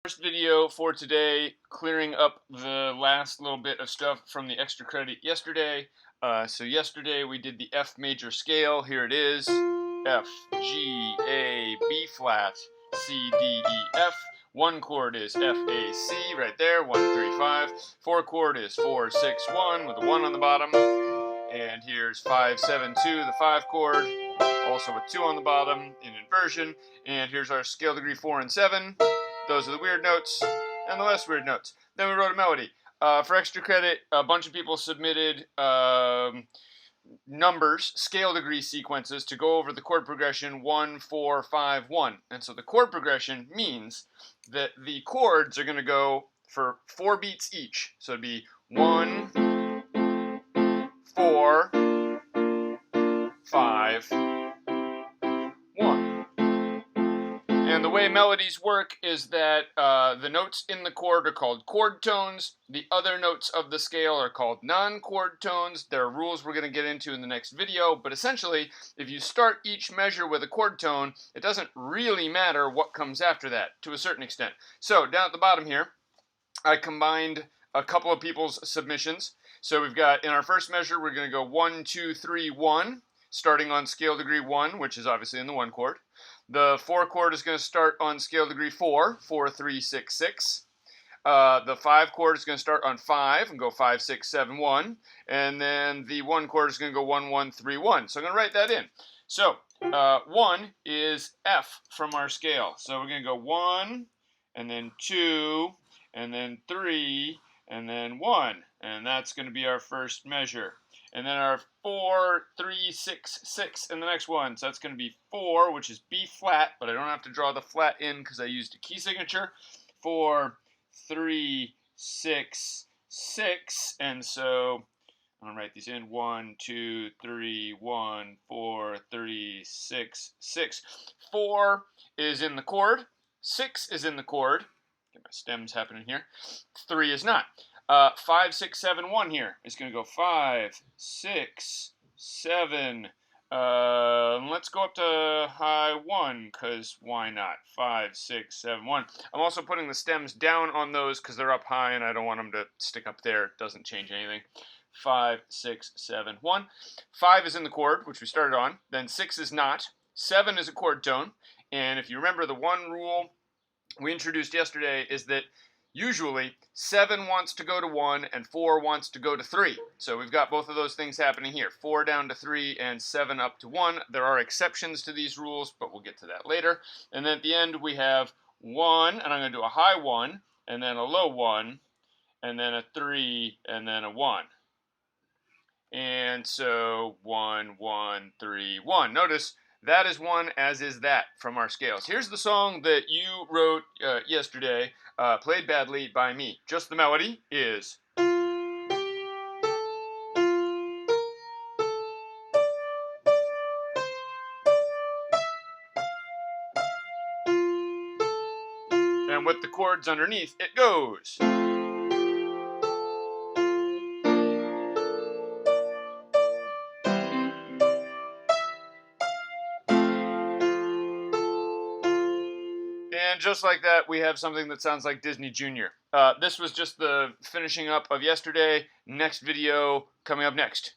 First video for today, clearing up the last little bit of stuff from the extra credit yesterday. So yesterday we did the F major scale. Here it is. F, G, A, B flat, C, D, E, F. One chord is F, A, C right there, 1, 3, 5. Four chord is 4, 6, 1 with a 1 on the bottom. And here's 5, 7, 2, the 5 chord, also with 2 on the bottom in inversion. And here's our scale degree 4 and 7. Those are the weird notes and the less weird notes. Then we wrote a melody. For extra credit, a bunch of people submitted numbers, scale degree sequences to go over the chord progression 1, 4, 5, 1. And so the chord progression means that the chords are going to go for 4 beats each. So it'd be 1, 4, 5, 1. And the way melodies work is that the notes in the chord are called chord tones. The other notes of the scale are called non-chord tones. There are rules we're going to get into in the next video, but essentially, if you start each measure with a chord tone, it doesn't really matter what comes after that, to a certain extent. So, down at the bottom here, I combined a couple of people's submissions. So we've got, in our first measure, we're going to go 1, 2, 3, 1, starting on scale degree 1, which is obviously in the 1 chord. The 4 chord is going to start on scale degree 4, 4, 3, 6, 6. The 5 chord is going to start on 5 and go 5, 6, 7, 1. And then the 1 chord is going to go 1, 1, 3, 1. So I'm going to write that in. So 1 is F from our scale. So we're going to go 1, and then 2, and then 3, and then 1. And that's going to be our first measure. And then our 4, 3, 6, 6 in the next one. So that's going to be 4, which is B flat, but I don't have to draw the flat in because I used a key signature. 4, 3, 6, 6. And so I'm going to write these in. 1, 2, 3, 1, 4, 3, 6, 6. 4 is in the chord. 6 is in the chord. Get my stems happening here. 3 is not. 5, 6, 7, 1 here. It's going to go 5, 6, 7. Let's go up to high 1, because why not? 5, 6, 7, 1. I'm also putting the stems down on those because they're up high and I don't want them to stick up there. It doesn't change anything. 5, 6, 7, 1. 5 is in the chord, which we started on. Then 6 is not. 7 is a chord tone. And if you remember, the one rule we introduced yesterday is that usually 7 wants to go to 1 and 4 wants to go to 3. So we've got both of those things happening here. 4 down to 3 and 7 up to 1. There are exceptions to these rules, but we'll get to that later. And then at the end we have 1, and I'm going to do a high 1, and then a low 1, and then a 3, and then a 1. And so 1, 1, 3, 1. Notice that is 1, as is that from our scales. Here's the song that you wrote yesterday, played badly by me. Just the melody is. And with the chords underneath, it goes. And just like that, we have something that sounds like Disney Junior. This was just the finishing up of yesterday. Next video coming up next.